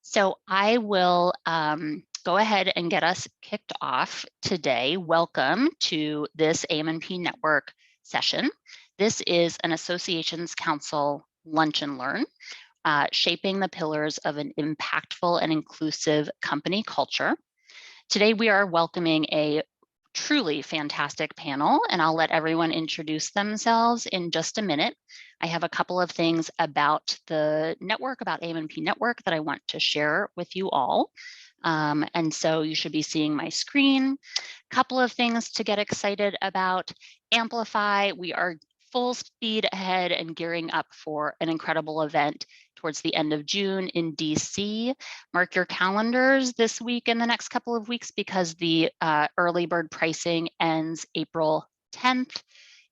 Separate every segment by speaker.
Speaker 1: So I will go ahead and get us kicked off today. Welcome to this AM&P Network session. This is an Associations Council Lunch and Learn, shaping the pillars of an impactful and inclusive company culture. Today we are welcoming a truly fantastic panel, and I'll let everyone introduce themselves in just a minute. I have a couple of things about the network, about AM&P Network, that I want to share with you all. And so you should be seeing my screen. Couple of things to get excited about. Amplify, we are full speed ahead and gearing up for an incredible event towards the end of June in DC. Mark your calendars this week and the next couple of weeks because the early bird pricing ends April 10th.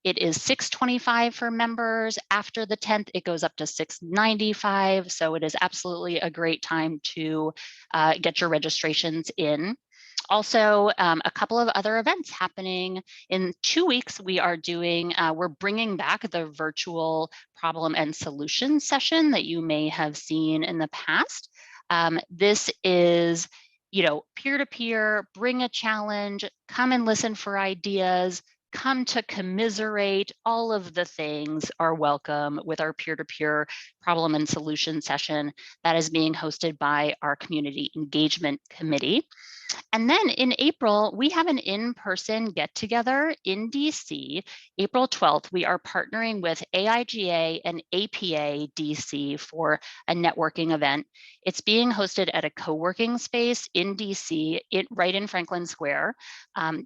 Speaker 1: It is $625 for members. After the 10th, it goes up to $695. So it is absolutely a great time to get your registrations in. Also, a couple of other events happening in 2 weeks. We're bringing back the virtual problem and solution session that you may have seen in the past. This is, peer-to-peer, bring a challenge, come and listen for ideas, come to commiserate. All of the things are welcome with our peer-to-peer problem and solution session that is being hosted by our Community Engagement Committee. And then in April, we have an in-person get-together in DC. April 12th, we are partnering with AIGA and APA DC for a networking event. It's being hosted at a co-working space in DC, right in Franklin Square.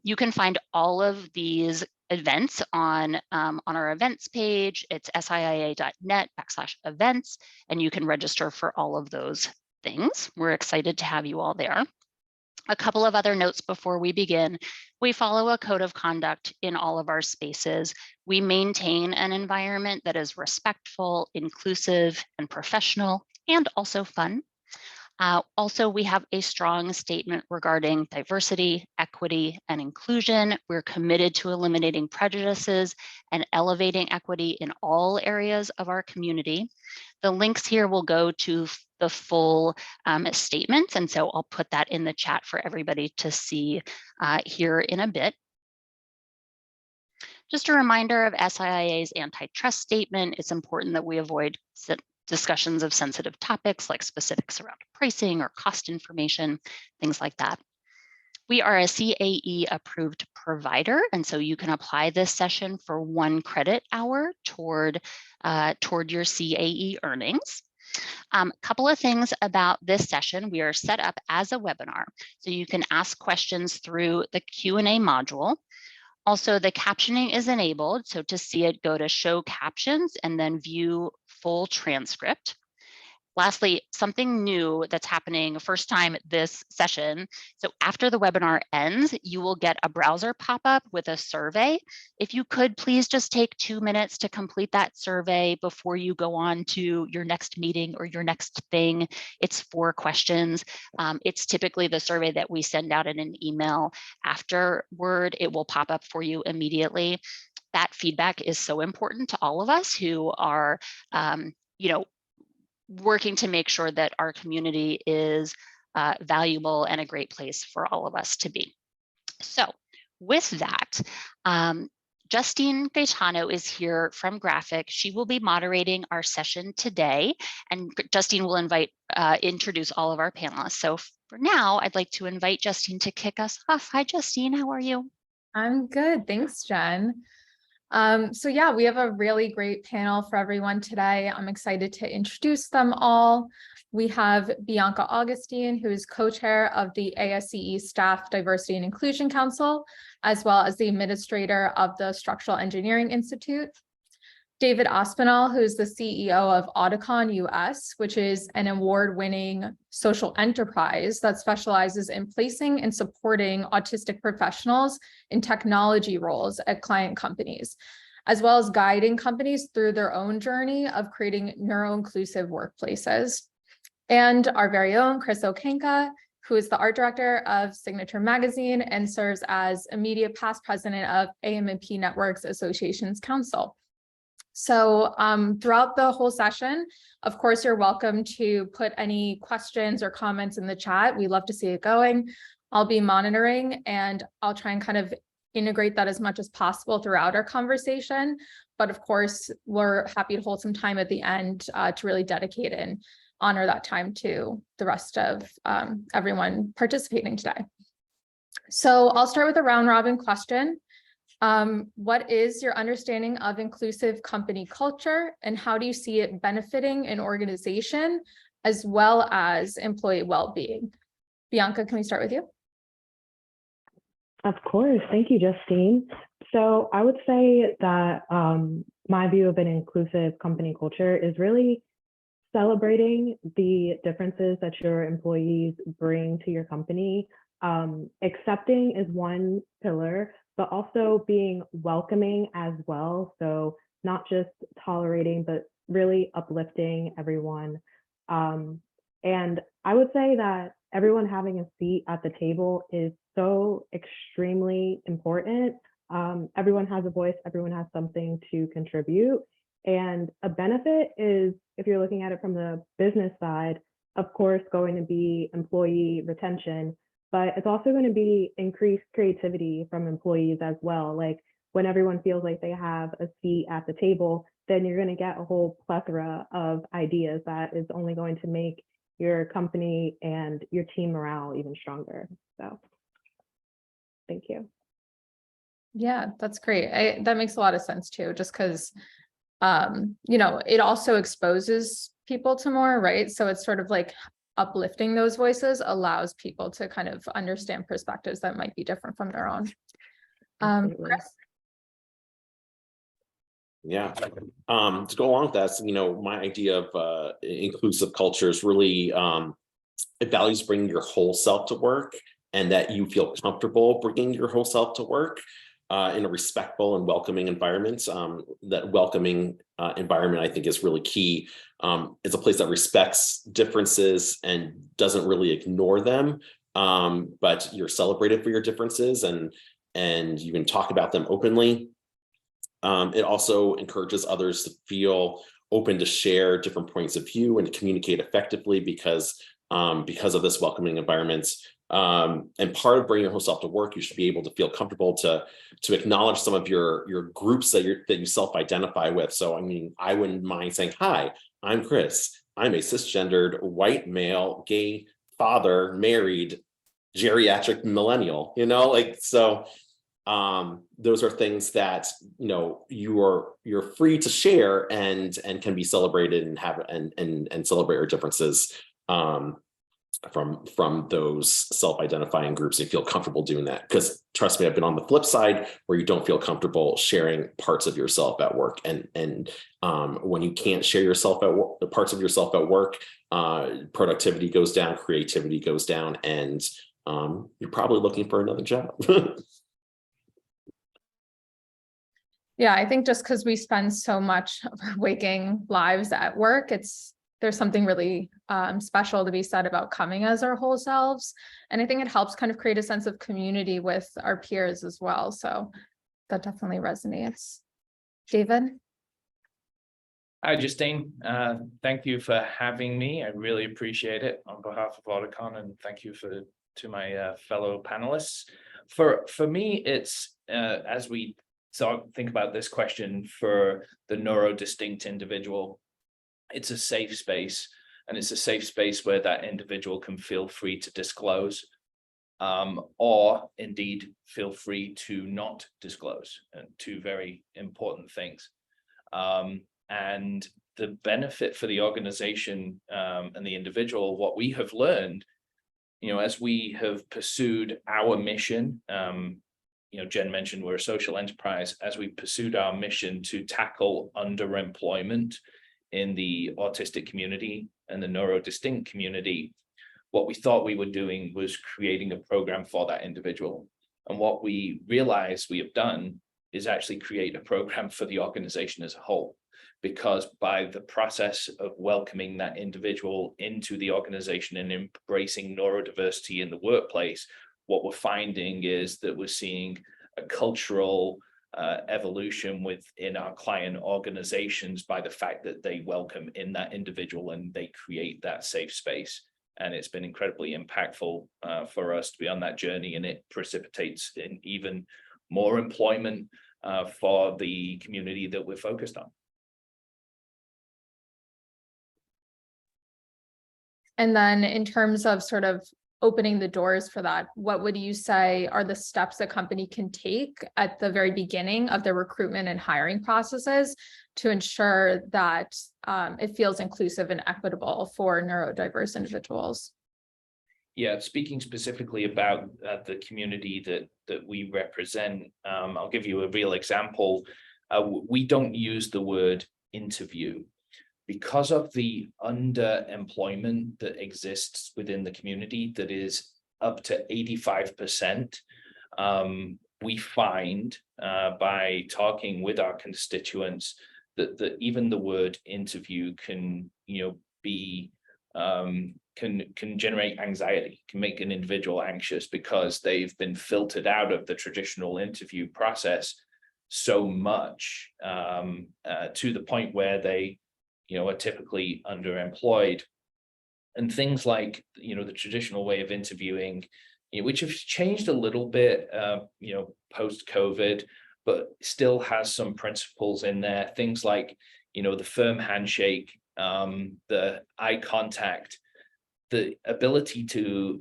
Speaker 1: You can find all of these events on our events page. It's siia.net/events, and you can register for all of those things. We're excited to have you all there. A couple of other notes before we begin. We follow a code of conduct in all of our spaces. We maintain an environment that is respectful, inclusive, and professional, and also fun. Also, we have a strong statement regarding diversity, equity, and inclusion. We're committed to eliminating prejudices and elevating equity in all areas of our community. The links here will go to the full statements, and so I'll put that in the chat for everybody to see here in a bit. Just a reminder of SIIA's antitrust statement. It's important that we avoid discussions of sensitive topics like specifics around pricing or cost information, things like that. We are a CAE approved provider, and so you can apply this session for 1 credit hour toward your CAE earnings. Couple of things about this session. We are set up as a webinar, so you can ask questions through the Q&A module. Also, the captioning is enabled, so to see it, go to show captions and then view full transcript. Lastly, something new that's happening first time this session. So after the webinar ends, you will get a browser pop-up with a survey. If you could please just take 2 minutes to complete that survey before you go on to your next meeting or your next thing. It's 4 questions. It's typically the survey that we send out in an email afterward. It will pop up for you immediately. That feedback is so important to all of us who are, working to make sure that our community is valuable and a great place for all of us to be. So with that, Justine Gaetano is here from Graphic. She will be moderating our session today, and Justine will introduce all of our panelists. So for now, I'd like to invite Justine to kick us off. Hi, Justine, how are you?
Speaker 2: I'm good, thanks, Jen. So yeah, we have a really great panel for everyone today. I'm excited to introduce them all. We have Bianca Augustine, who is co-chair of the ASCE Staff Diversity and Inclusion Council, as well as the administrator of the Structural Engineering Institute. David Aspinall, who's the CEO of Audicon US, which is an award-winning social enterprise that specializes in placing and supporting autistic professionals in technology roles at client companies, as well as guiding companies through their own journey of creating neuro-inclusive workplaces. And our very own Chris Okenka, who is the art director of Signature Magazine and serves as immediate past president of AM&P Networks Associations Council. So throughout the whole session, of course, you're welcome to put any questions or comments in the chat. We love to see it going. I'll be monitoring and I'll try and kind of integrate that as much as possible throughout our conversation. But of course, we're happy to hold some time at the end to really dedicate and honor that time to the rest of everyone participating today. So I'll start with a round robin question. What is your understanding of inclusive company culture, and how do you see it benefiting an organization as well as employee well-being? Bianca, can we start with you?
Speaker 3: Of course. Thank you, Justine. So I would say that my view of an inclusive company culture is really celebrating the differences that your employees bring to your company. Accepting is one pillar, but also being welcoming as well. So not just tolerating, but really uplifting everyone. And I would say that everyone having a seat at the table is so extremely important. Everyone has a voice, everyone has something to contribute. And a benefit is, if you're looking at it from the business side, of course, going to be employee retention, but it's also going to be increased creativity from employees as well. Like when everyone feels like they have a seat at the table, then you're going to get a whole plethora of ideas that is only going to make your company and your team morale even stronger. So thank you.
Speaker 2: Yeah, that's great. That makes a lot of sense too, just because, you know, it also exposes people to more, right? So it's sort of like uplifting those voices allows people to kind of understand perspectives that might be different from their own. Chris?
Speaker 4: Yeah, to go along with that, you know, my idea of inclusive culture is really it values bringing your whole self to work, and that you feel comfortable bringing your whole self to work in a respectful and welcoming environment. That welcoming environment, I think, is really key. It's a place that respects differences and doesn't really ignore them, but you're celebrated for your differences, and you can talk about them openly. It also encourages others to feel open to share different points of view and to communicate effectively because of this welcoming environment. And part of bringing your whole self to work, you should be able to feel comfortable to acknowledge some of your groups that you self-identify with. So, I mean, I wouldn't mind saying, "Hi, I'm Chris. I'm a cisgendered white male, gay father, married, geriatric millennial." You know, like so. Those are things that, you know, you're free to share and can be celebrated and have and celebrate your differences from those self-identifying groups and feel comfortable doing that. Because trust me, I've been on the flip side where you don't feel comfortable sharing parts of yourself at work, and when you can't share yourself at work, the parts of yourself at work, productivity goes down, creativity goes down, and you're probably looking for another job.
Speaker 2: Yeah, I think just because we spend so much of our waking lives at work, there's something really special to be said about coming as our whole selves. And I think it helps kind of create a sense of community with our peers as well. So that definitely resonates. David?
Speaker 5: Hi, Justine. Thank you for having me. I really appreciate it on behalf of Audicon, and thank you to my fellow panelists. For me, it's as we think about this question for the neurodistinct individual, it's a safe space, and it's a safe space where that individual can feel free to disclose, or indeed feel free to not disclose, and two very important things. And the benefit for the organization and the individual, what we have learned, you know, as we have pursued our mission, you know, Jen mentioned we're a social enterprise. As we pursued our mission to tackle underemployment in the autistic community and the neurodistinct community, what we thought we were doing was creating a program for that individual. And what we realized we have done is actually create a program for the organization as a whole, because by the process of welcoming that individual into the organization and embracing neurodiversity in the workplace, what we're finding is that we're seeing a cultural evolution within our client organizations by the fact that they welcome in that individual and they create that safe space. And it's been incredibly impactful for us to be on that journey, and it precipitates in even more employment for the community that we're focused on.
Speaker 2: And then in terms of sort of opening the doors for that, what would you say are the steps a company can take at the very beginning of their recruitment and hiring processes to ensure that it feels inclusive and equitable for neurodiverse individuals?
Speaker 5: Yeah, speaking specifically about the community that we represent, I'll give you a real example. We don't use the word interview. Because of the underemployment that exists within the community, that is up to 85%, we find by talking with our constituents that even the word interview can, be can generate anxiety, can make an individual anxious because they've been filtered out of the traditional interview process so much to the point where they are typically underemployed. And things like, the traditional way of interviewing, which have changed a little bit, post-COVID, but still has some principles in there. Things like, the firm handshake, the eye contact, the ability to,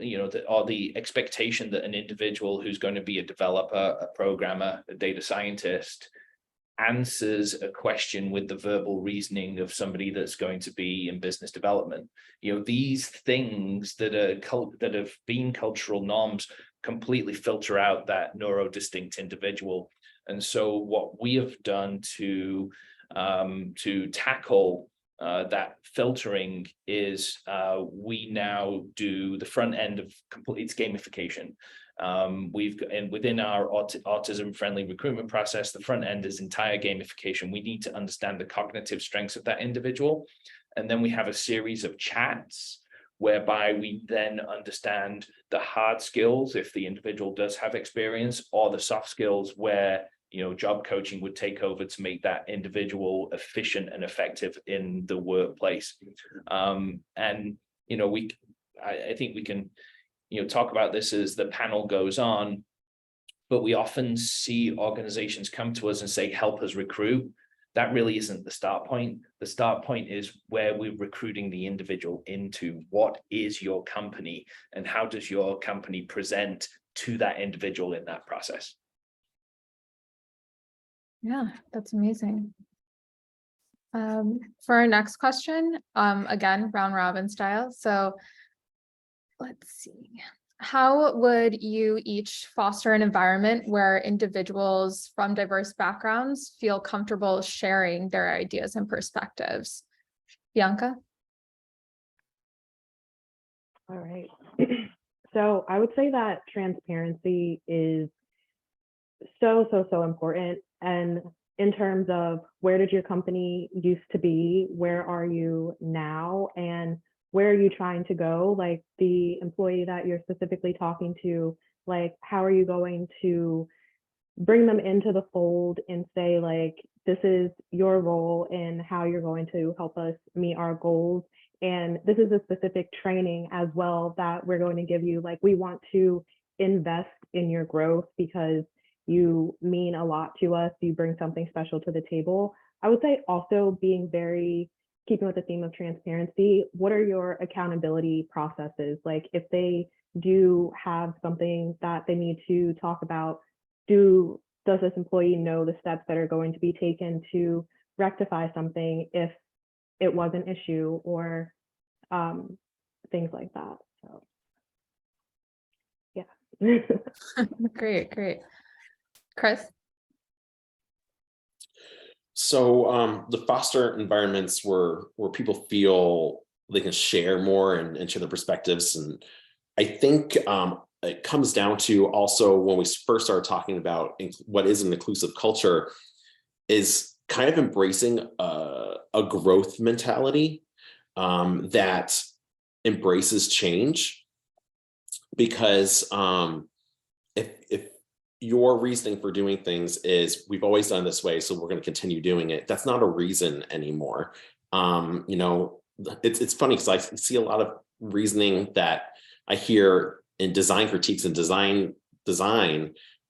Speaker 5: or the expectation that an individual who's going to be a developer, a programmer, a data scientist, answers a question with the verbal reasoning of somebody that's going to be in business development. These things that have been cultural norms completely filter out that neurodistinct individual. And so what we have done to tackle that filtering is we now do the front end of complete gamification. Within our autism friendly recruitment process, the front end is entire gamification. We need to understand the cognitive strengths of that individual. And then we have a series of chats whereby we then understand the hard skills, if the individual does have experience, or the soft skills where, job coaching would take over to make that individual efficient and effective in the workplace. I think we can talk about this as the panel goes on, but we often see organizations come to us and say, help us recruit. That really isn't the start point. The start point is where we're recruiting the individual into. What is your company and how does your company present to that individual in that process?
Speaker 2: Yeah, that's amazing. For our next question, again, round robin style. So let's see. How would you each foster an environment where individuals from diverse backgrounds feel comfortable sharing their ideas and perspectives? Bianca?
Speaker 3: All right. So I would say that transparency is so important. And in terms of where did your company used to be, where are you now, and where are you trying to go? Like the employee that you're specifically talking to, like how are you going to bring them into the fold and say, like, this is your role and how you're going to help us meet our goals. And this is a specific training as well that we're going to give you. Like, we want to invest in your growth because you mean a lot to us. You bring something special to the table. I would say also being very, keeping with the theme of transparency, what are your accountability processes? Like if they do have something that they need to talk about, does this employee know the steps that are going to be taken to rectify something if it was an issue, or things like that. So yeah.
Speaker 2: Great. Chris?
Speaker 4: So the foster environments where people feel they can share more and share their perspectives. And I think it comes down to also when we first started talking about what is an inclusive culture is kind of embracing a growth mentality that embraces change. Because if your reasoning for doing things is we've always done this way, so we're going to continue doing it. That's not a reason anymore. You know, it's funny because I see a lot of reasoning that I hear in design critiques, and design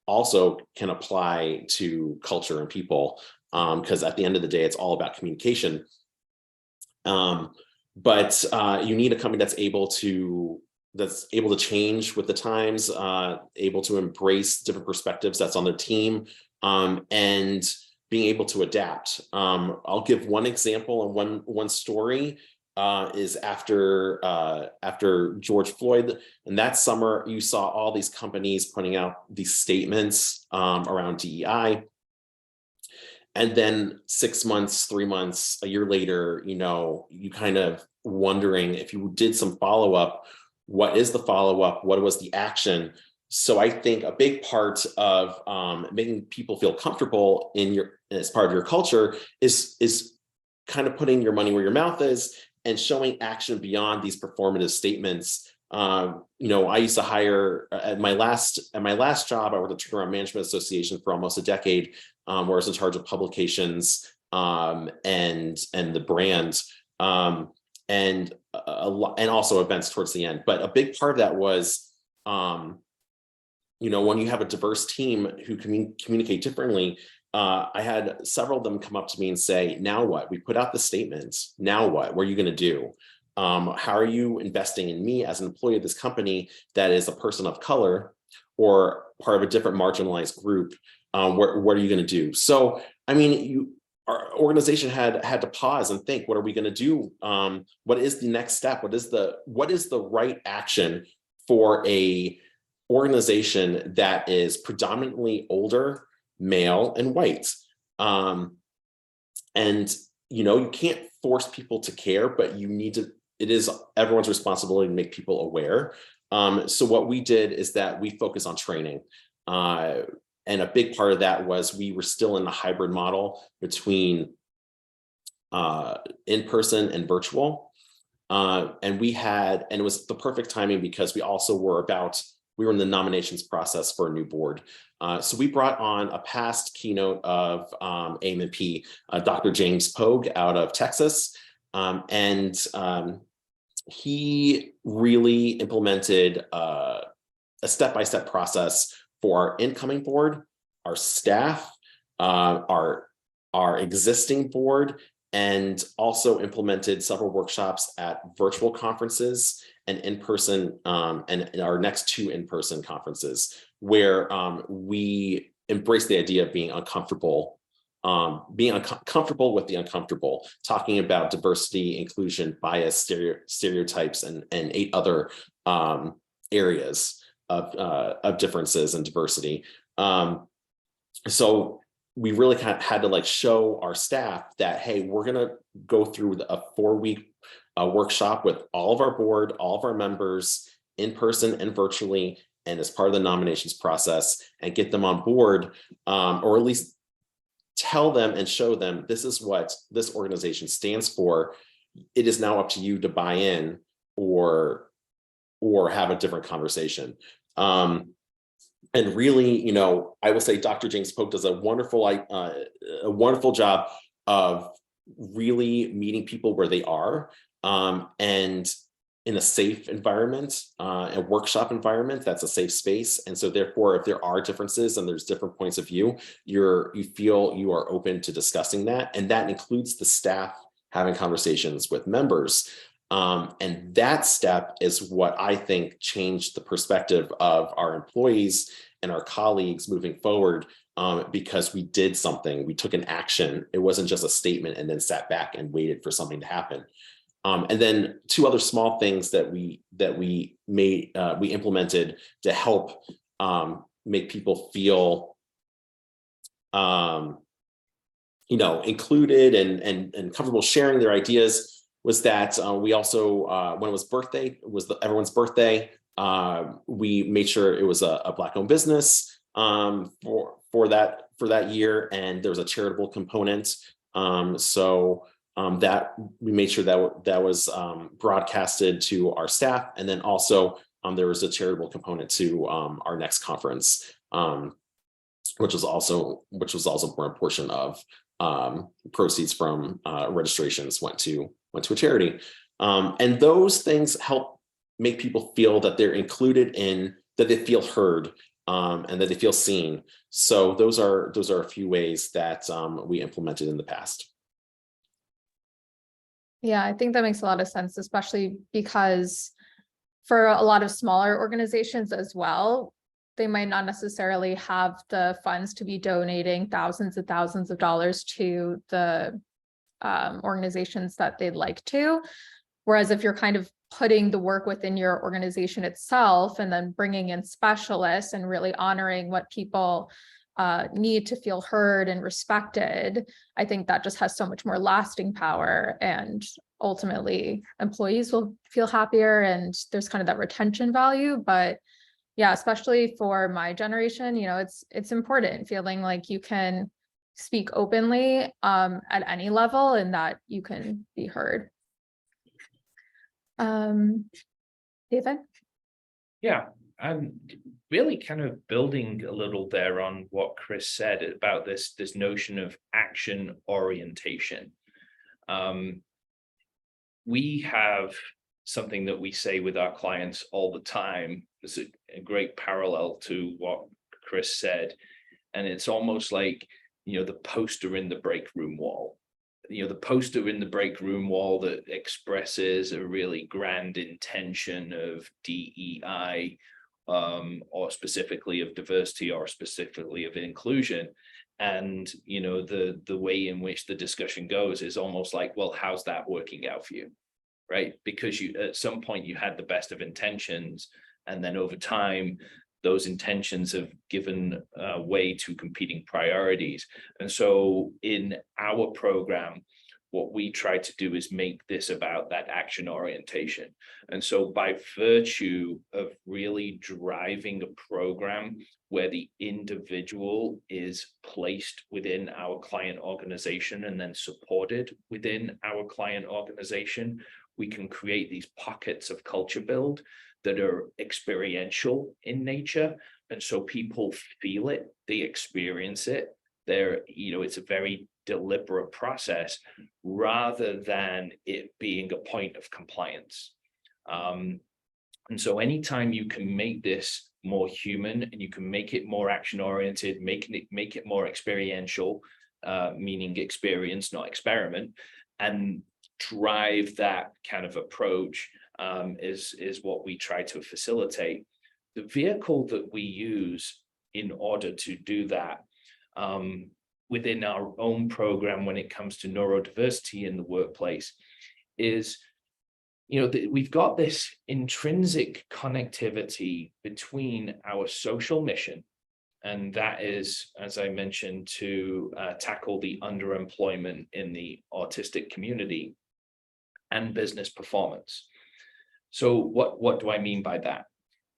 Speaker 4: also can apply to culture and people, because at the end of the day, it's all about communication. But you need a company that's able to change with the times, able to embrace different perspectives that's on their team, and being able to adapt. I'll give one example, and one story is after George Floyd. And that summer, you saw all these companies putting out these statements around DEI. And then 6 months, 3 months, a year later, you know, you kind of wondering if you did some follow-up, what is the follow-up? What was the action? So I think a big part of making people feel comfortable as part of your culture is kind of putting your money where your mouth is and showing action beyond these performative statements. You know, I used to hire at my last job, I worked at the Turnaround Management Association for almost a decade, where I was in charge of publications and the brand, and also events towards the end. But a big part of that was, you know, when you have a diverse team who communicate differently, I had several of them come up to me and say, now what? We put out the statements. Now what? What are you going to do? How are you investing in me as an employee of this company that is a person of color or part of a different marginalized group? What are you going to do? So, I mean, our organization had to pause and think, what are we going to do? What is the next step? What is the right action for a organization that is predominantly older, male, and white? And, you know, you can't force people to care, but it is everyone's responsibility to make people aware. So what we did is that we focus on training. And a big part of that was we were still in the hybrid model between in-person and virtual. And it was the perfect timing because we also were in the nominations process for a new board. So we brought on a past keynote of AM&P, Dr. James Pogue out of Texas. And he really implemented a step-by-step process for our incoming board, our staff, our existing board, and also implemented several workshops at virtual conferences and in-person, and our next 2 in-person conferences, where we embrace the idea of being uncomfortable with the uncomfortable, talking about diversity, inclusion, bias, stereotypes, and 8 other areas of differences and diversity. So we really kind of had to show our staff that, hey, we're going to go through a 4-week workshop with all of our board, all of our members, in person and virtually, and as part of the nominations process, and get them on board, or at least tell them and show them this is what this organization stands for. It is now up to you to buy in or have a different conversation. And really, I will say Dr. James Pogue does a wonderful job of really meeting people where they are, and in a safe environment, a workshop environment that's a safe space. And so therefore, if there are differences and there's different points of view, you feel you are open to discussing that. And that includes the staff having conversations with members. And that step is what I think changed the perspective of our employees and our colleagues moving forward, because we did something, we took an action. It wasn't just a statement and then sat back and waited for something to happen. And then 2 other small things that we implemented to help make people feel included and comfortable sharing their ideas was that we also, when it was everyone's birthday, we made sure it was a Black-owned business for that year, and there was a charitable component. That we made sure that was broadcasted to our staff, and then also there was a charitable component to our next conference. which was also a important portion of proceeds from registrations went to a charity. And those things help make people feel that they're included in, that they feel heard, and that they feel seen. So those are a few ways that we implemented in the past.
Speaker 2: Yeah, I think that makes a lot of sense, especially because for a lot of smaller organizations as well, they might not necessarily have the funds to be donating thousands and thousands of dollars to the organizations that they'd like to. Whereas if you're kind of putting the work within your organization itself and then bringing in specialists and really honoring what people need to feel heard and respected, I think that just has so much more lasting power, and ultimately employees will feel happier and there's kind of that retention value. But yeah, especially for my generation, you know, it's important feeling like you can speak openly at any level and that you can be heard. David?
Speaker 5: Yeah, I'm really kind of building a little there on what Chris said about this notion of action orientation. We have something that we say with our clients all the time. It's a great parallel to what Chris said. And it's almost like, you know, the poster in the break room wall. You know, the poster in the break room wall that expresses a really grand intention of DEI, or specifically of diversity, or specifically of inclusion. And, you know, the way in which the discussion goes is almost like, well, how's that working out for you? Right? Because you, at some point you had the best of intentions, and then over time, those intentions have given way to competing priorities. And so in our program, what we try to do is make this about that action orientation. And so by virtue of really driving a program where the individual is placed within our client organization and then supported within our client organization, we can create these pockets of culture build that are experiential in nature. And so people feel it, they experience it. It's a very deliberate process rather than it being a point of compliance. And so anytime you can make this more human and you can make it more action oriented, make it more experiential, meaning experience, not experiment, and drive that kind of approach, is what we try to facilitate. The vehicle that we use in order to do that, within our own program when it comes to neurodiversity in the workplace, is, you know, we've got this intrinsic connectivity between our social mission, and that is, as I mentioned, to tackle the underemployment in the autistic community, and business performance. So what do I mean by that?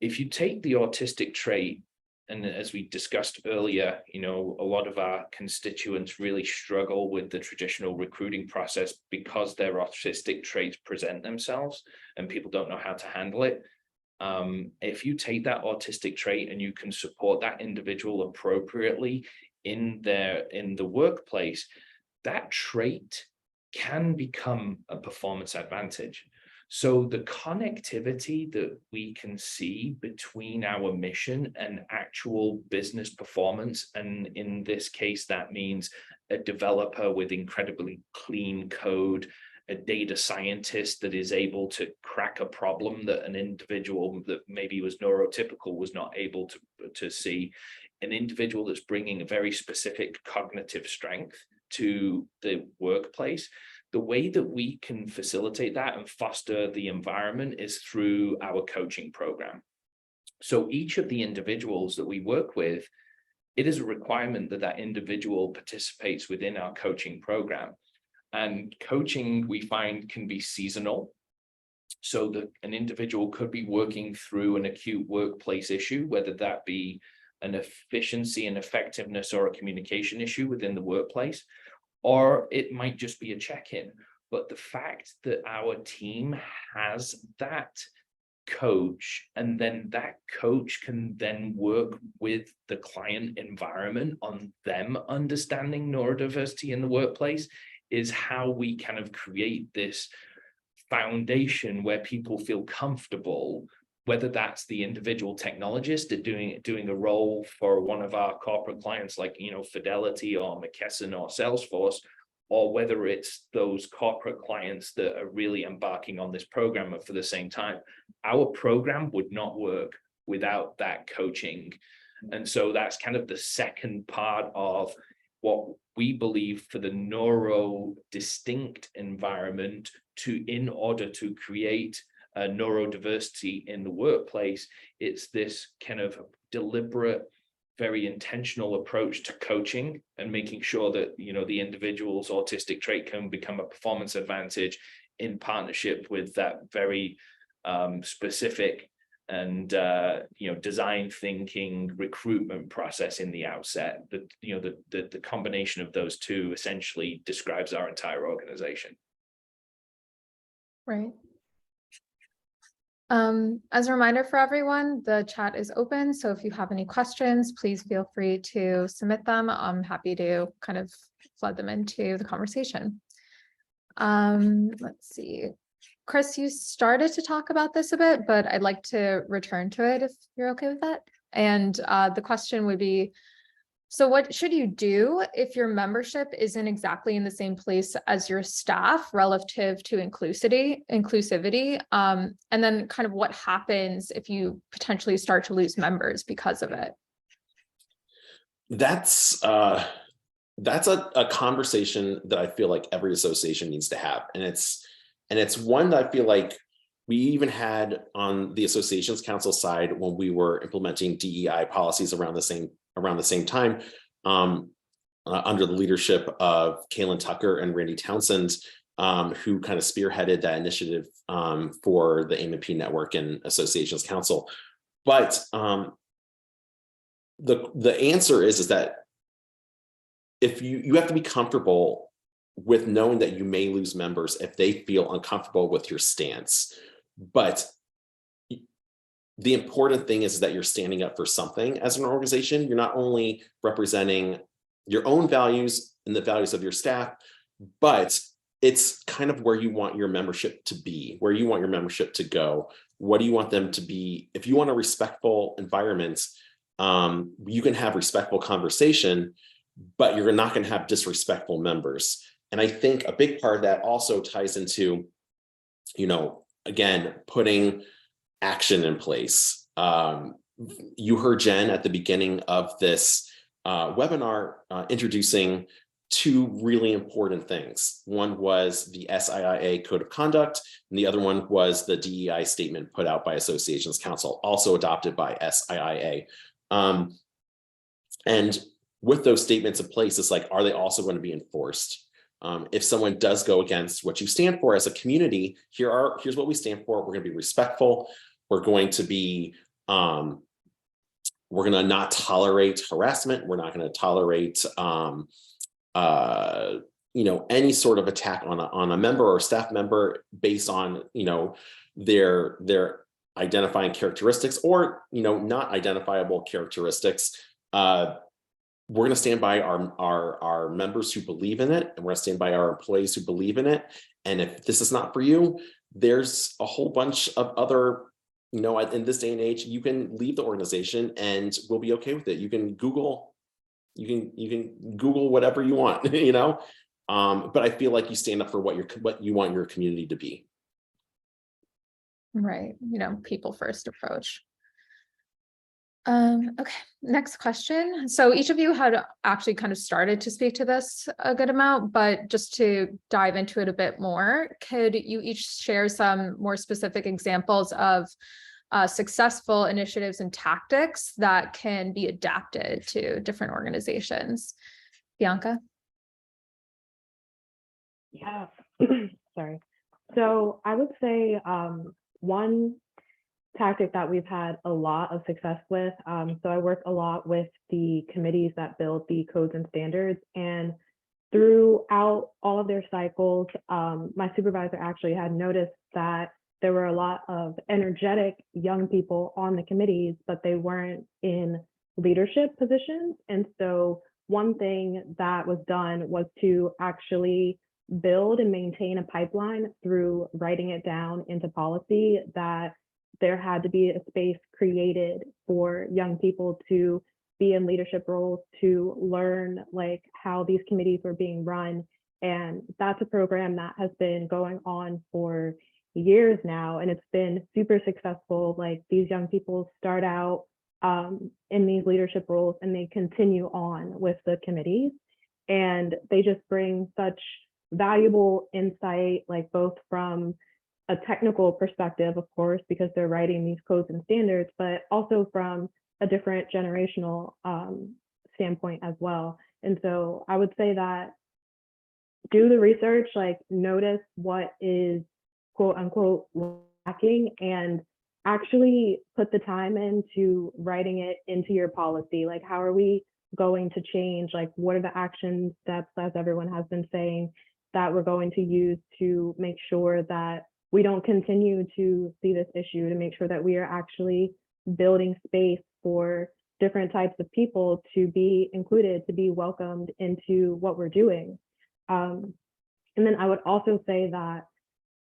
Speaker 5: If you take the autistic trait, and as we discussed earlier, you know, a lot of our constituents really struggle with the traditional recruiting process because their autistic traits present themselves and people don't know how to handle it. If you take that autistic trait and you can support that individual appropriately in the workplace, that trait can become a performance advantage. So the connectivity that we can see between our mission and actual business performance, and in this case, that means a developer with incredibly clean code, a data scientist that is able to crack a problem that an individual that maybe was neurotypical was not able to see, an individual that's bringing a very specific cognitive strength to the workplace. The way that we can facilitate that and foster the environment is through our coaching program. So each of the individuals that we work with, it is a requirement that that individual participates within our coaching program. And coaching, we find, can be seasonal. So that an individual could be working through an acute workplace issue, whether that be an efficiency and effectiveness or a communication issue within the workplace, or it might just be a check-in. But the fact that our team has that coach, and then that coach can then work with the client environment on them understanding neurodiversity in the workplace, is how we kind of create this foundation where people feel comfortable, whether that's the individual technologist doing a role for one of our corporate clients like, you know, Fidelity or McKesson or Salesforce, or whether it's those corporate clients that are really embarking on this program for the same time. Our program would not work without that coaching. And so that's kind of the second part of what we believe for the neuro distinct environment in order to create neurodiversity in the workplace. It's this kind of deliberate, very intentional approach to coaching and making sure that, you know, the individual's autistic trait can become a performance advantage in partnership with that very specific and you know, design thinking recruitment process in the outset. That, you know, the combination of those two essentially describes our entire organization.
Speaker 2: Right. As a reminder for everyone, the chat is open. So if you have any questions, please feel free to submit them. I'm happy to kind of flood them into the conversation. Let's see. Chris, you started to talk about this a bit, but I'd like to return to it if you're okay with that. And the question would be, so what should you do if your membership isn't exactly in the same place as your staff relative to inclusivity? And then kind of what happens if you potentially start to lose members because of it?
Speaker 4: That's a conversation that I feel like every association needs to have. And it's one that I feel like we even had on the associations council side when we were implementing DEI policies around the same time, under the leadership of Kaylin Tucker and Randy Townsend, who kind of spearheaded that initiative for the AM&P network and associations council. But the answer is that if you have to be comfortable with knowing that you may lose members if they feel uncomfortable with your stance. But the important thing is that you're standing up for something as an organization. You're not only representing your own values and the values of your staff, but it's kind of where you want your membership to be, where you want your membership to go. What do you want them to be? If you want a respectful environment, you can have respectful conversation, but you're not going to have disrespectful members. And I think a big part of that also ties into, you know, again, putting action in place. You heard Jen at the beginning of this webinar introducing two really important things. One was the SIIA Code of Conduct, and the other one was the DEI statement put out by Associations Council, also adopted by SIIA. And with those statements in place, it's like, are they also going to be enforced? If someone does go against what you stand for as a community, here's what we stand for. We're going to be respectful. We're going to be, we're going to not tolerate harassment. We're not going to tolerate, you know, any sort of attack on a member or staff member based on, you know, their identifying characteristics or, you know, not identifiable characteristics. We're going to stand by our members who believe in it, and we're going to stand by our employees who believe in it. And if this is not for you, there's a whole bunch of other, you know, in this day and age, you can leave the organization and we'll be okay with it. You can Google whatever you want, you know. But I feel like you stand up for what you want your community to be.
Speaker 2: Right. You know, people first approach. Okay, next question. So each of you had actually kind of started to speak to this a good amount, but just to dive into it a bit more, could you each share some more specific examples of successful initiatives and tactics that can be adapted to different organizations? Bianca?
Speaker 3: Yeah, sorry. So I would say one tactic that we've had a lot of success with. So I work a lot with the committees that build the codes and standards, and throughout all of their cycles, my supervisor actually had noticed that there were a lot of energetic young people on the committees, but they weren't in leadership positions. And so one thing that was done was to actually build and maintain a pipeline through writing it down into policy that there had to be a space created for young people to be in leadership roles, to learn like how these committees were being run. And that's a program that has been going on for years now, and it's been super successful. Like these young people start out in these leadership roles and they continue on with the committees, and they just bring such valuable insight, like both from a technical perspective, of course, because they're writing these codes and standards, but also from a different generational standpoint as well. And so I would say that do the research, like notice what is quote unquote lacking, and actually put the time into writing it into your policy. Like, how are we going to change? Like, what are the action steps, as everyone has been saying, that we're going to use to make sure that we don't continue to see this issue, to make sure that we are actually building space for different types of people to be included, to be welcomed into what we're doing. And then I would also say that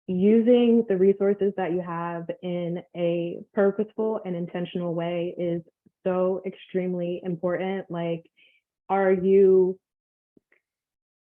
Speaker 3: using the resources that you have in a purposeful and intentional way is so extremely important. Like, are you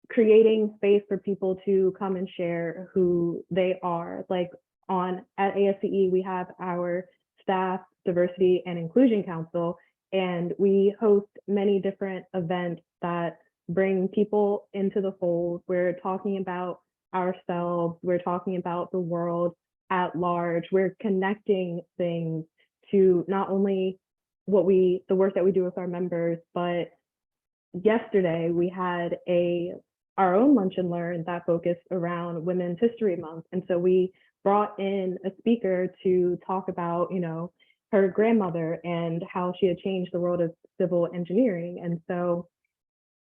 Speaker 3: creating space for people to come and share who they are? Like at ASCE, we have our Staff Diversity and Inclusion Council, and we host many different events that bring people into the fold. We're talking about ourselves, we're talking about the world at large, we're connecting things to not only the work that we do with our members, but yesterday we had our own lunch and learn that focused around Women's History Month. And so we brought in a speaker to talk about, her grandmother and how she had changed the world of civil engineering. And so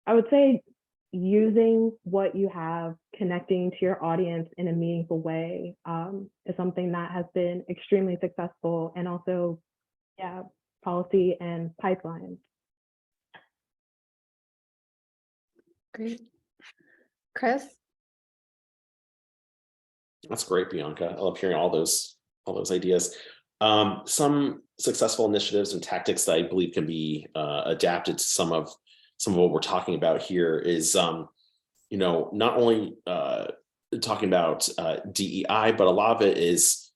Speaker 3: I would say using what you have, connecting to your audience in a meaningful way is something that has been extremely successful, and also, policy and pipelines.
Speaker 2: Great. Chris?
Speaker 4: That's great, Bianca. I love hearing all those ideas. Some successful initiatives and tactics that I believe can be adapted to some of what we're talking about here is, not only talking about DEI, but a lot of it is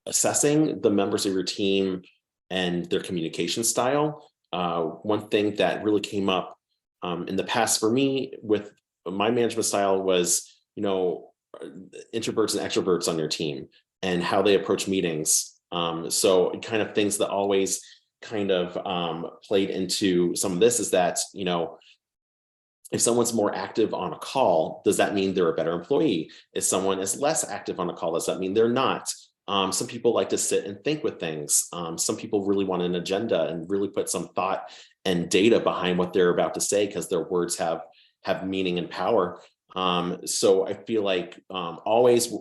Speaker 4: assessing the members of your team and their communication style. One thing that really came up in the past for me with my management style was, introverts and extroverts on your team and how they approach meetings. So kind of things that always kind of played into some of this is that, if someone's more active on a call, does that mean they're a better employee? If someone is less active on a call, does that mean they're not? Some people like to sit and think with things. Some people really want an agenda and really put some thought and data behind what they're about to say, because their words have meaning and power. So I feel like always,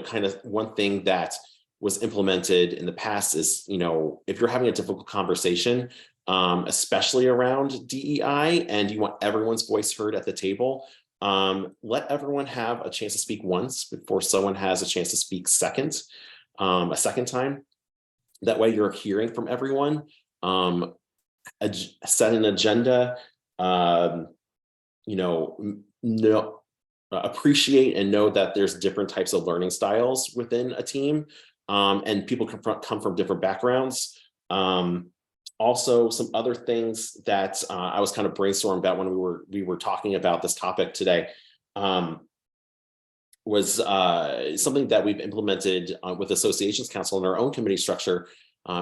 Speaker 4: kind of one thing that was implemented in the past is, if you're having a difficult conversation, especially around DEI, and you want everyone's voice heard at the table, let everyone have a chance to speak once before someone has a chance to speak a second time. That way you're hearing from everyone. Set an agenda, appreciate and know that there's different types of learning styles within a team, and people come from different backgrounds. Also, some other things that I was kind of brainstorming about when we were talking about this topic today was something that we've implemented with Associations Council in our own committee structure,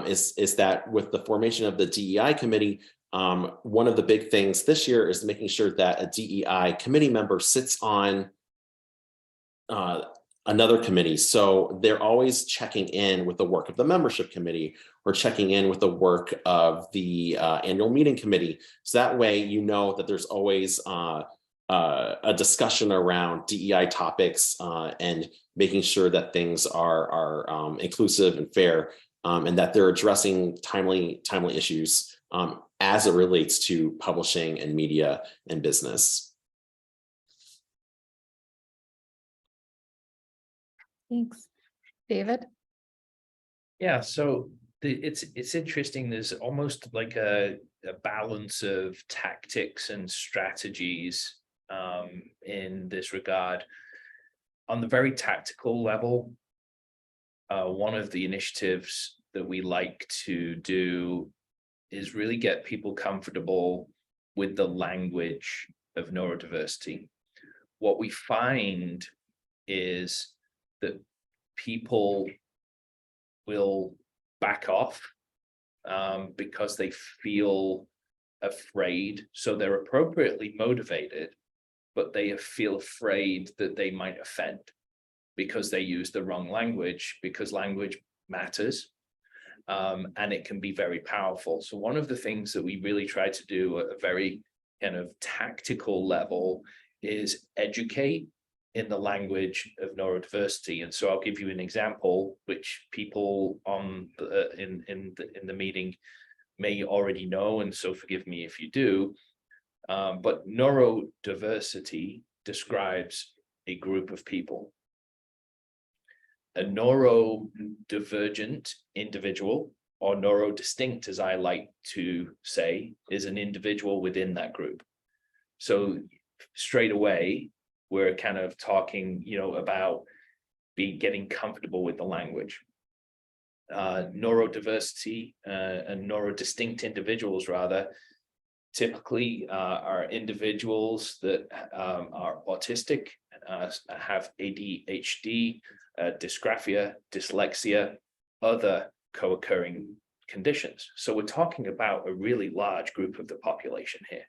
Speaker 4: is that with the formation of the DEI committee, one of the big things this year is making sure that a DEI committee member sits on another committee. So they're always checking in with the work of the membership committee, or checking in with the work of the annual meeting committee. So that way, that there's always a discussion around DEI topics and making sure that things are inclusive and fair, and that they're addressing timely issues as it relates to publishing and media and business.
Speaker 2: Thanks. David?
Speaker 5: Yeah, so it's interesting. There's almost like a balance of tactics and strategies in this regard. On the very tactical level, one of the initiatives that we like to do is really get people comfortable with the language of neurodiversity. What we find is that people will back off because they feel afraid. So they're appropriately motivated, but they feel afraid that they might offend because they use the wrong language, because language matters. And it can be very powerful. So one of the things that we really try to do at a very kind of tactical level is educate in the language of neurodiversity. And so I'll give you an example, which people on in the meeting may already know, and so forgive me if you do. But neurodiversity describes a group of people. A neurodivergent individual, or neurodistinct, as I like to say, is an individual within that group. So straight away, we're kind of talking, about getting comfortable with the language. Neurodiversity and neurodistinct individuals, rather, typically are individuals that are autistic, have ADHD, dysgraphia, dyslexia, other co-occurring conditions. So we're talking about a really large group of the population here,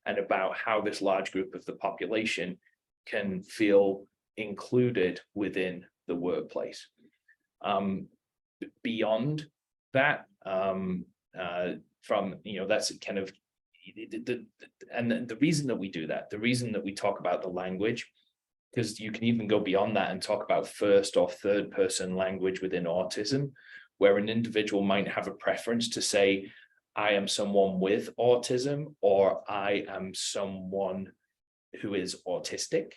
Speaker 5: and about how this large group of the population can feel included within the workplace. Beyond that, that's kind of the reason that we do that, the reason that we talk about the language, because you can even go beyond that and talk about first or third person language within autism, where an individual might have a preference to say, I am someone with autism, or I am someone who is autistic.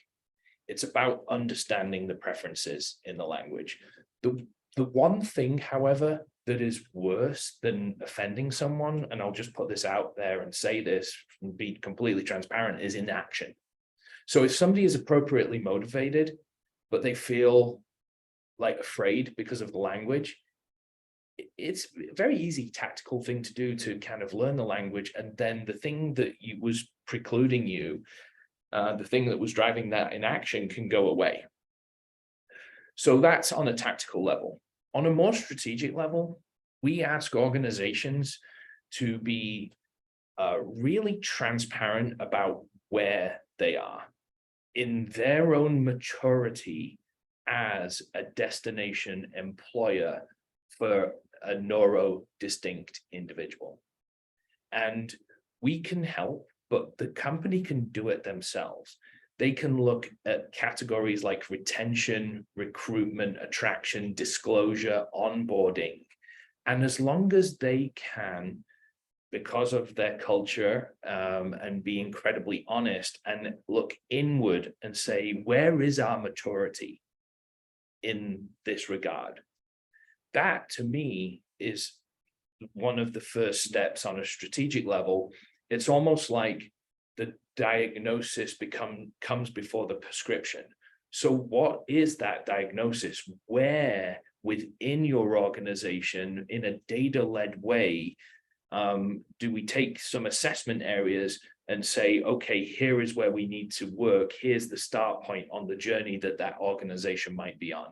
Speaker 5: It's about understanding the preferences in the language. The one thing, however, that is worse than offending someone, and I'll just put this out there and say this and be completely transparent, is inaction. So if somebody is appropriately motivated, but they feel like afraid because of the language, it's a very easy tactical thing to do to kind of learn the language, and then the thing that was precluding you, the thing that was driving that inaction, can go away. So that's on a tactical level. On a more strategic level, we ask organizations to be really transparent about where they are in their own maturity as a destination employer for a neurodistinct individual. And we can help, but the company can do it themselves. They can look at categories like retention, recruitment, attraction, disclosure, onboarding. And as long as they can, because of their culture, and be incredibly honest and look inward and say, where is our maturity in this regard? That, to me, is one of the first steps on a strategic level. It's almost like the diagnosis comes before the prescription. So what is that diagnosis? Where within your organization, in a data-led way, do we take some assessment areas and say, okay, here is where we need to work. Here's the start point on the journey that organization might be on.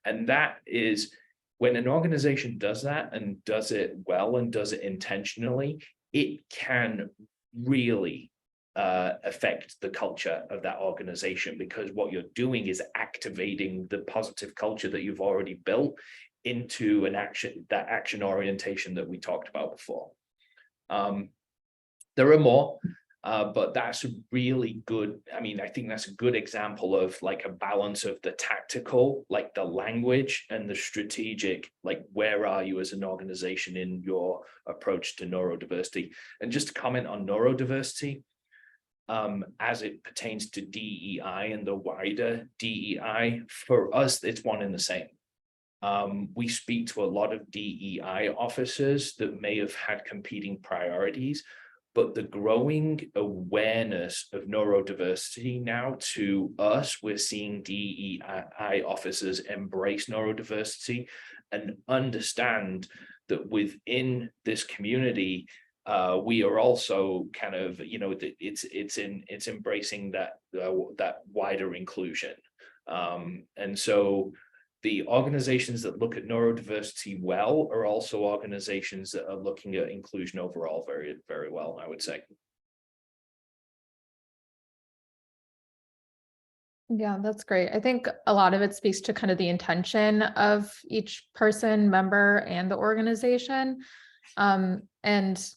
Speaker 5: And that is, when an organization does that and does it well and does it intentionally, it can really affect the culture of that organization, because what you're doing is activating the positive culture that you've already built into that action orientation that we talked about before. There are more. But that's a really good, I mean, I think that's a good example of like a balance of the tactical, like the language, and the strategic, like where are you as an organization in your approach to neurodiversity. And just to comment on neurodiversity, as it pertains to DEI and the wider DEI, for us, it's one and the same. We speak to a lot of DEI officers that may have had competing priorities, but the growing awareness of neurodiversity now to us, we're seeing DEI officers embrace neurodiversity and understand that within this community, we are also kind of, you know, it's embracing that wider inclusion. And so the organizations that look at neurodiversity well are also organizations that are looking at inclusion overall very, very well, I would say.
Speaker 2: Yeah, that's great. I think a lot of it speaks to kind of the intention of each person, member, and the organization. And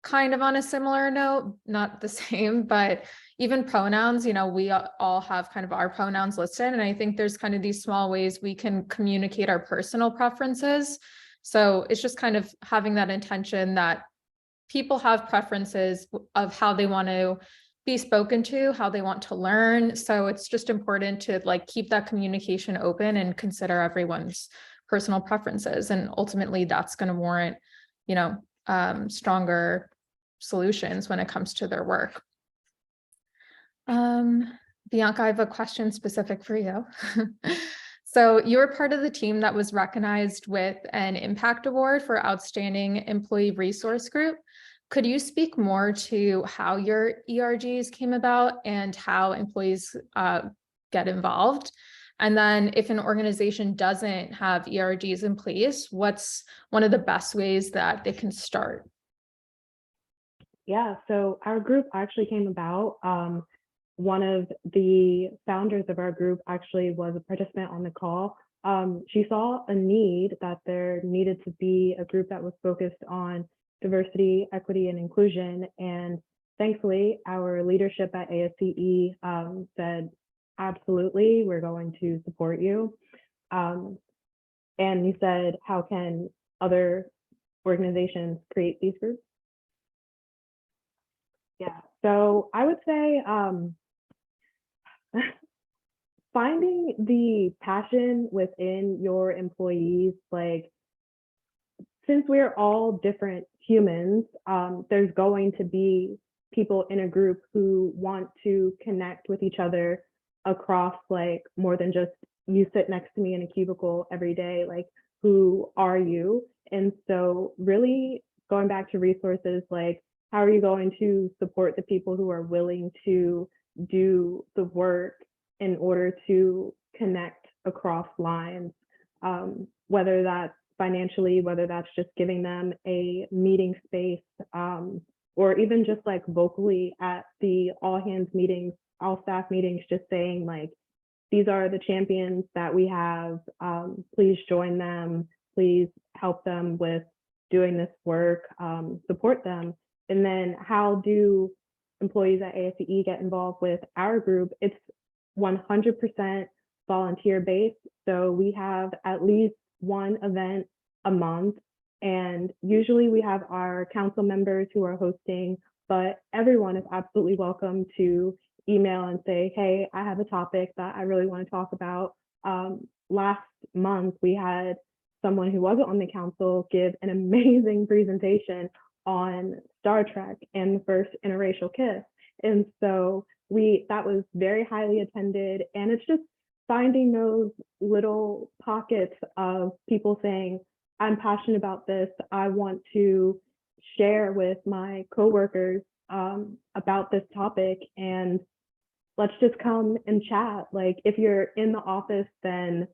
Speaker 2: kind of on a similar note, not the same, but even pronouns, you know, we all have kind of our pronouns listed. And I think there's kind of these small ways we can communicate our personal preferences. So it's just kind of having that intention that people have preferences of how they want to be spoken to, how they want to learn. So it's just important to like keep that communication open and consider everyone's personal preferences. And ultimately that's going to warrant, you know, stronger solutions when it comes to their work. Bianca, I have a question specific for you. So you were part of the team that was recognized with an Impact Award for Outstanding Employee Resource Group. Could you speak more to how your ERGs came about and how employees get involved? And then if an organization doesn't have ERGs in place, what's one of the best ways that they can start?
Speaker 3: Yeah, so our group actually came about. One of the founders of our group actually was a participant on the call. She saw a need that there needed to be a group that was focused on diversity, equity, and inclusion. And thankfully, our leadership at ASCE said, absolutely, we're going to support you. And he said, how can other organizations create these groups? Yeah, so I would say finding the passion within your employees, like since we're all different humans, there's going to be people in a group who want to connect with each other across like more than just you sit next to me in a cubicle every day, like who are you? And so really going back to resources, like how are you going to support the people who are willing to do the work in order to connect across lines, whether that's financially, whether that's just giving them a meeting space, or even just like vocally at the all hands meetings, all staff meetings, just saying like, these are the champions that we have, please join them, please help them with doing this work, support them. And then how do employees at ASCE get involved with our group? It's 100% volunteer based. So we have at least one event a month. And usually we have our council members who are hosting, but everyone is absolutely welcome to email and say, hey, I have a topic that I really want to talk about. Last month, we had someone who wasn't on the council give an amazing presentation on Star Trek and the first interracial kiss. And so that was very highly attended. And it's just finding those little pockets of people saying, I'm passionate about this. I want to share with my coworkers about this topic, and let's just come and chat. Like if you're in the office, then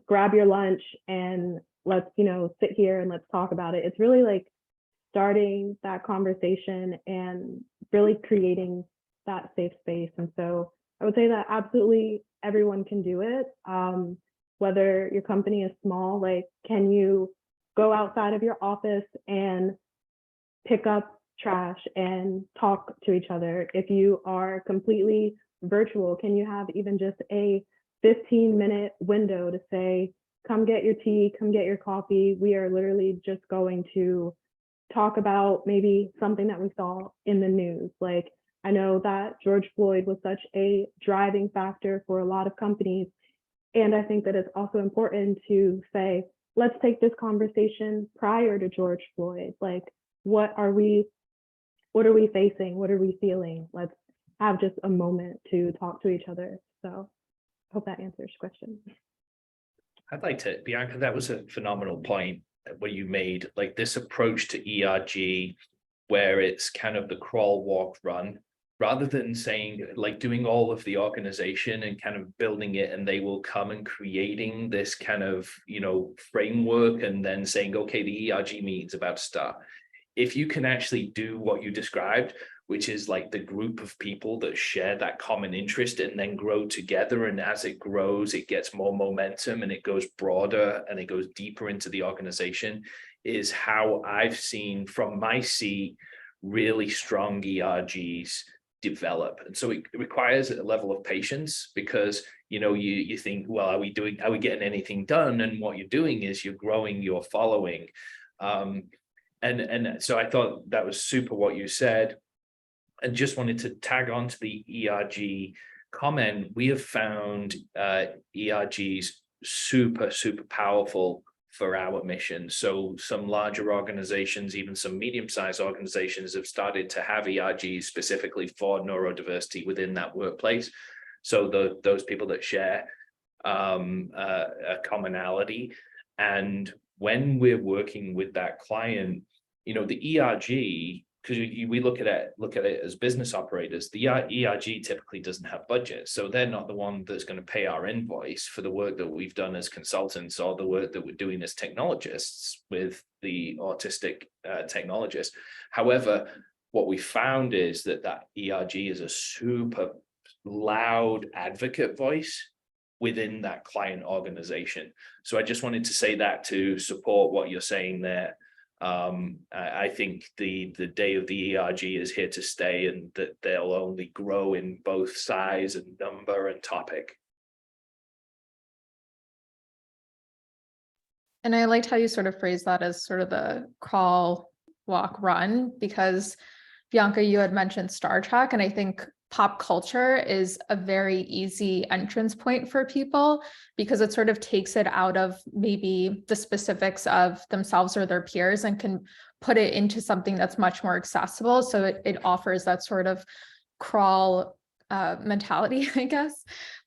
Speaker 3: grab your lunch and let's, sit here and let's talk about it. It's really like starting that conversation and really creating that safe space. And so I would say that absolutely everyone can do it. Whether your company is small, like can you go outside of your office and pick up trash and talk to each other? If you are completely virtual, can you have even just a 15-minute window to say, come get your tea, come get your coffee. We are literally just going to talk about maybe something that we saw in the news. Like, I know that George Floyd was such a driving factor for a lot of companies. And I think that it's also important to say, let's take this conversation prior to George Floyd. Like, what are we facing? What are we feeling? Let's have just a moment to talk to each other. So I hope that answers your question.
Speaker 5: I'd like to, Bianca, that was a phenomenal point what you made, like this approach to ERG, where it's kind of the crawl, walk, run, rather than saying like doing all of the organization and kind of building it, and they will come and creating this kind of, you know, framework and then saying, okay, the ERG meeting's about to start. If you can actually do what you described, which is like the group of people that share that common interest and then grow together. And as it grows, it gets more momentum and it goes broader and it goes deeper into the organization, is how I've seen from my seat really strong ERGs develop. And so it requires a level of patience, because, you know, you think, well, are we getting anything done? And what you're doing is you're growing your following. And so I thought that was super what you said. And just wanted to tag on to the ERG comment. We have found ERGs super, super powerful for our mission. So some larger organizations, even some medium-sized organizations, have started to have ERGs specifically for neurodiversity within that workplace. So those people that share a commonality. And when we're working with that client, you know, the ERG, because we look at it as business operators, the ERG typically doesn't have budget. So they're not the one that's going to pay our invoice for the work that we've done as consultants or the work that we're doing as technologists with the autistic technologists. However, what we found is that ERG is a super loud advocate voice within that client organization. So I just wanted to say that to support what you're saying there. I think the day of the ERG is here to stay, and that they'll only grow in both size and number and topic.
Speaker 2: And I liked how you sort of phrased that as sort of the crawl, walk, run, because Bianca, you had mentioned Star Trek, and I think pop culture is a very easy entrance point for people, because it sort of takes it out of maybe the specifics of themselves or their peers and can put it into something that's much more accessible. So it offers that sort of crawl mentality, I guess,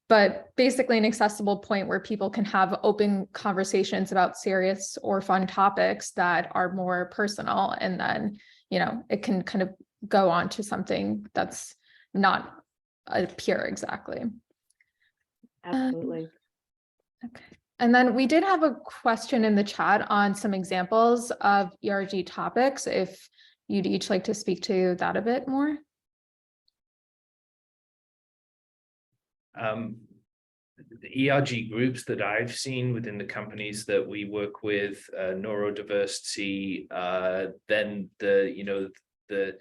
Speaker 2: but basically an accessible point where people can have open conversations about serious or fun topics that are more personal. And then, you know, it can kind of go on to something that's not a peer exactly.
Speaker 3: Absolutely.
Speaker 2: Okay. And then we did have a question in the chat on some examples of ERG topics, if you'd each like to speak to that a bit more.
Speaker 5: The ERG groups that I've seen within the companies that we work with, neurodiversity, then the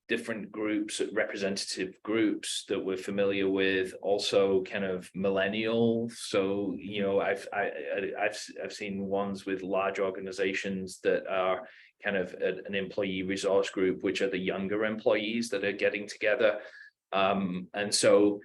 Speaker 5: different groups, representative groups that we're familiar with, also kind of millennial. So, you know, I've seen ones with large organizations that are kind of an employee resource group, which are the younger employees that are getting together. And so,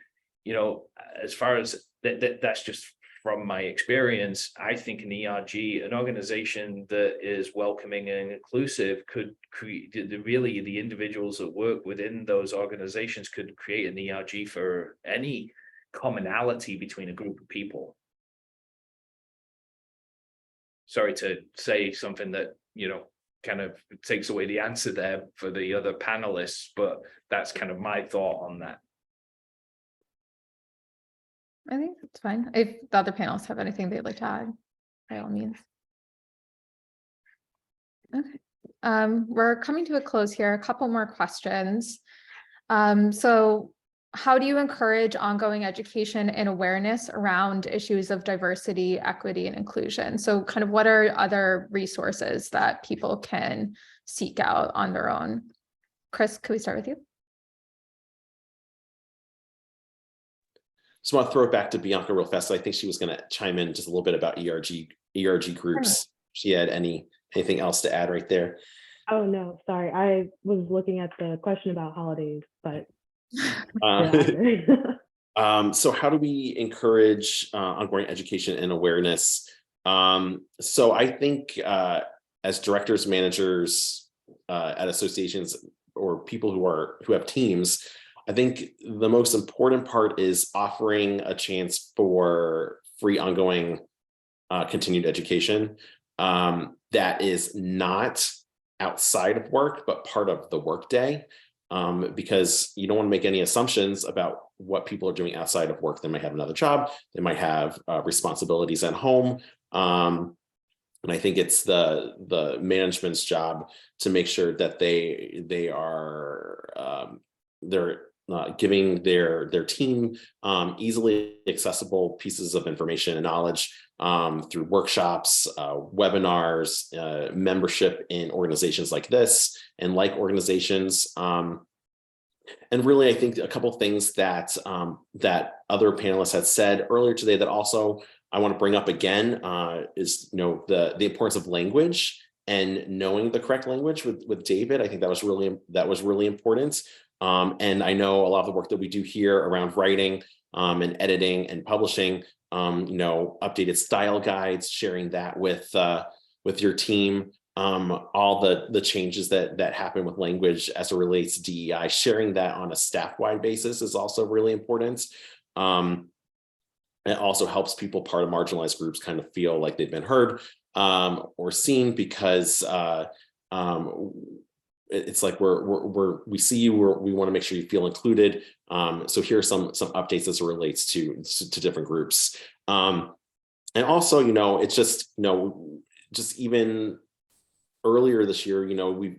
Speaker 5: you know, as far as that's just from my experience, I think an ERG, an organization that is welcoming and inclusive, could create the individuals that work within those organizations could create an ERG for any commonality between a group of people. Sorry to say something that, you know, kind of takes away the answer there for the other panelists, but that's kind of my thought on that.
Speaker 2: I think that's fine. If the other panelists have anything they'd like to add, by all means. Okay. We're coming to a close here. A couple more questions. So how do you encourage ongoing education and awareness around issues of diversity, equity, and inclusion? So kind of what are other resources that people can seek out on their own? Chris, could we start with you?
Speaker 4: Just want to throw it back to Bianca real fast. So I think she was going to chime in just a little bit about ERG groups. She had anything else to add right there?
Speaker 3: Oh, no, sorry. I was looking at the question about holidays, but
Speaker 4: so how do we encourage ongoing education and awareness? So I think as directors, managers at associations, or people who have teams, I think the most important part is offering a chance for free ongoing continued education that is not outside of work, but part of the workday. Because you don't want to make any assumptions about what people are doing outside of work. They might have another job, they might have responsibilities at home. And I think it's the management's job to make sure that they are they're giving their team easily accessible pieces of information and knowledge through workshops, webinars, membership in organizations like this and like organizations. And really, I think a couple of things that that other panelists had said earlier today that also I want to bring up again is the importance of language and knowing the correct language with David. I think that was really important. And I know a lot of the work that we do here around writing and editing and publishing, updated style guides, sharing that with your team, all the changes that happen with language as it relates to DEI, sharing that on a staff-wide basis is also really important. It also helps people part of marginalized groups kind of feel like they've been heard or seen, because it's like we see you, we want to make sure you feel included. So here are some updates as it relates to different groups. And also, it's just even earlier this year,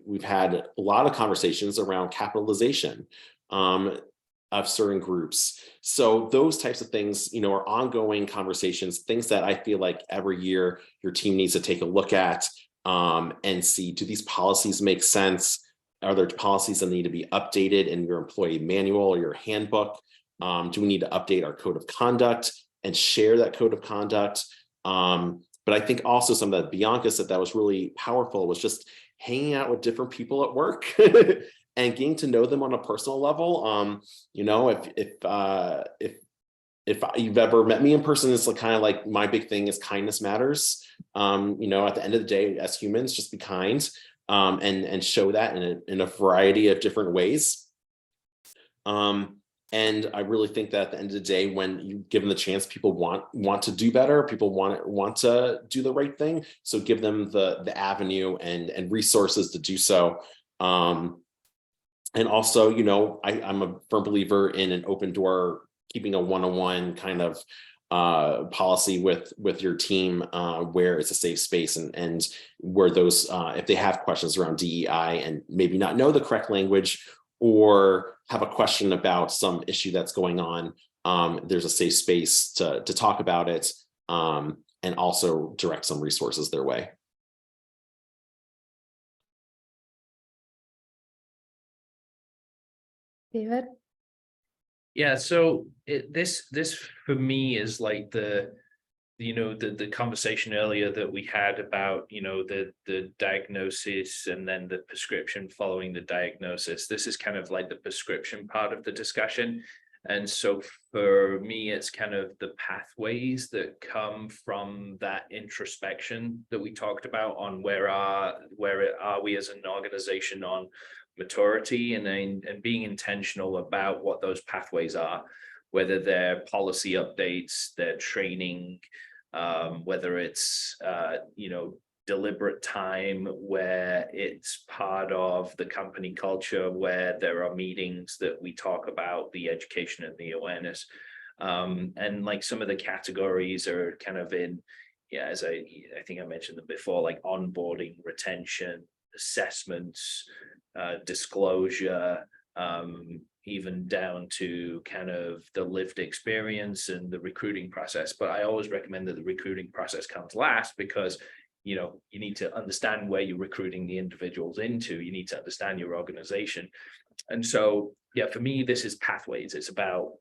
Speaker 4: we've had a lot of conversations around capitalization of certain groups. So those types of things, are ongoing conversations, things that I feel like every year your team needs to take a look at and see, do these policies make sense? Are there policies that need to be updated in your employee manual or your handbook? Do we need to update our code of conduct and share that code of conduct? But I think also something that Bianca said that was really powerful was just hanging out with different people at work and getting to know them on a personal level. If you've ever met me in person, it's kind of like my big thing is kindness matters. At the end of the day, as humans, just be kind and show that in a variety of different ways. And I really think that at the end of the day, when you give them the chance, people want to do better. People want to do the right thing. So give them the avenue and resources to do so. And also, I'm a firm believer in an open door, keeping a one-on-one kind of policy with your team where it's a safe space and where those, if they have questions around DEI and maybe not know the correct language or have a question about some issue that's going on, there's a safe space to talk about it and also direct some resources their way.
Speaker 2: David?
Speaker 5: Yeah, so this for me is like the conversation earlier that we had about, the diagnosis and then the prescription following the diagnosis. This is kind of like the prescription part of the discussion. And so for me, it's kind of the pathways that come from that introspection that we talked about on where are we as an organization on maturity and being intentional about what those pathways are, whether they're policy updates, their training, whether it's deliberate time where it's part of the company culture, where there are meetings that we talk about the education and the awareness, and like some of the categories are kind of in, as I think I mentioned them before, like onboarding, retention, assessments, disclosure, even down to kind of the lived experience and the recruiting process. But I always recommend that the recruiting process comes last, because you need to understand where you're recruiting the individuals into. You need to understand your organization. And so, yeah, for me, this is pathways. It's about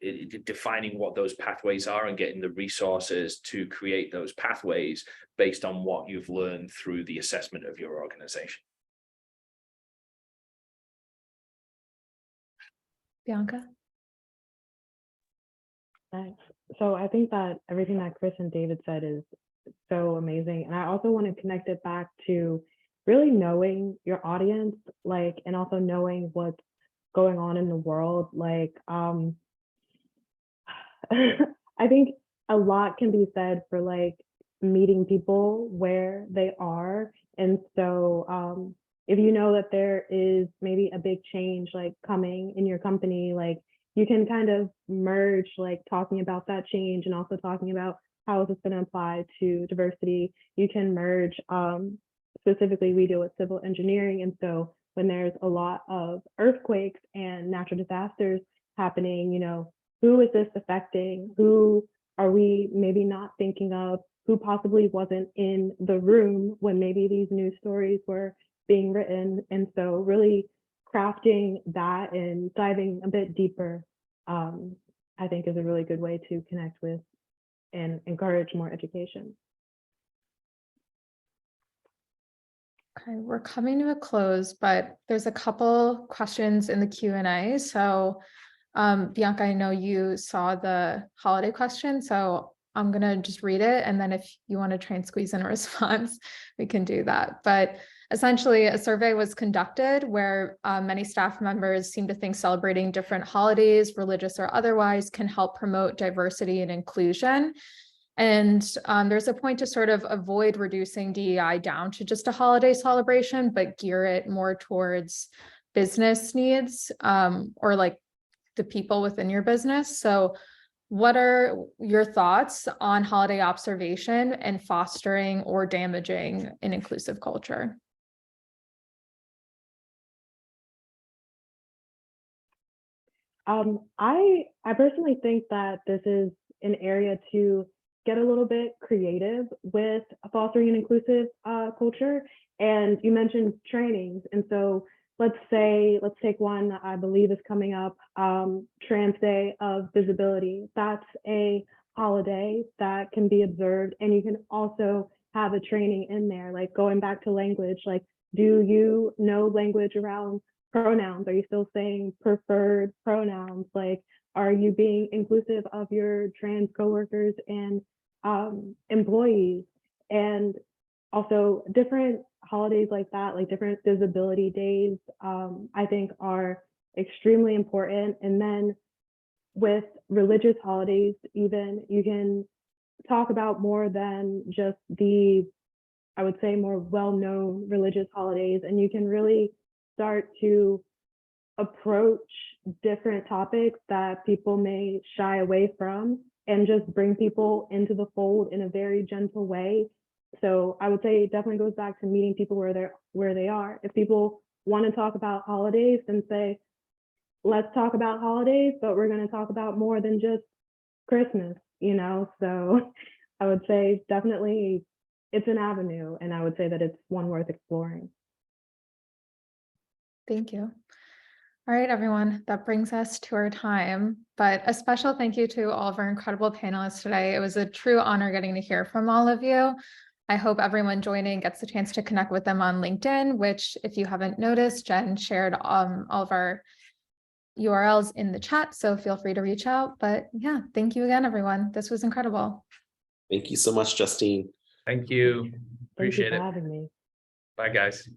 Speaker 5: defining what those pathways are and getting the resources to create those pathways based on what you've learned through the assessment of your organization.
Speaker 2: Bianca?
Speaker 3: Thanks. So I think that everything that Chris and David said is so amazing. And I also want to connect it back to really knowing your audience, like, and also knowing what's going on in the world. Like, I think a lot can be said for like meeting people where they are. And so if you know that there is maybe a big change like coming in your company, like you can kind of merge like talking about that change and also talking about how is this going to apply to diversity. You can merge, specifically we deal with civil engineering. And so when there's a lot of earthquakes and natural disasters happening, you know, who is this affecting? Who are we maybe not thinking of? Who possibly wasn't in the room when maybe these news stories were being written? And so really crafting that and diving a bit deeper, I think is a really good way to connect with and encourage more education.
Speaker 2: Okay, we're coming to a close, but there's a couple questions in the Q&A. So Bianca, I know you saw the holiday question, so I'm gonna just read it. And then if you want to try and squeeze in a response, we can do that. But essentially, a survey was conducted where many staff members seem to think celebrating different holidays, religious or otherwise, can help promote diversity and inclusion. And there's a point to sort of avoid reducing DEI down to just a holiday celebration, but gear it more towards business needs or like the people within your business. So what are your thoughts on holiday observation and fostering or damaging an inclusive culture?
Speaker 3: I personally think that this is an area to get a little bit creative with fostering an inclusive culture. And you mentioned trainings. And so let's take one that I believe is coming up, Trans Day of Visibility. That's a holiday that can be observed. And you can also have a training in there, like going back to language, like, do you know language around pronouns? Are you still saying preferred pronouns? Like, are you being inclusive of your trans coworkers and employees? And also different holidays like that, like different visibility days, I think are extremely important. And then with religious holidays, even, you can talk about more than just the, I would say, more well-known religious holidays, and you can really start to approach different topics that people may shy away from and just bring people into the fold in a very gentle way. So I would say it definitely goes back to meeting people where they are. If people want to talk about holidays, then say, let's talk about holidays, but we're going to talk about more than just Christmas, you know? So I would say definitely it's an avenue, and I would say that it's one worth exploring.
Speaker 2: Thank you. All right, everyone, that brings us to our time, but a special thank you to all of our incredible panelists today. It was a true honor getting to hear from all of you. I hope everyone joining gets the chance to connect with them on LinkedIn, which, if you haven't noticed, Jen shared all of our URLs in the chat, so feel free to reach out. But yeah, thank you again, everyone. This was incredible.
Speaker 4: Thank you so much, Justine.
Speaker 5: Thank you.
Speaker 3: Thank you
Speaker 5: Appreciate
Speaker 3: for
Speaker 5: it.
Speaker 3: having me.
Speaker 5: Bye, guys.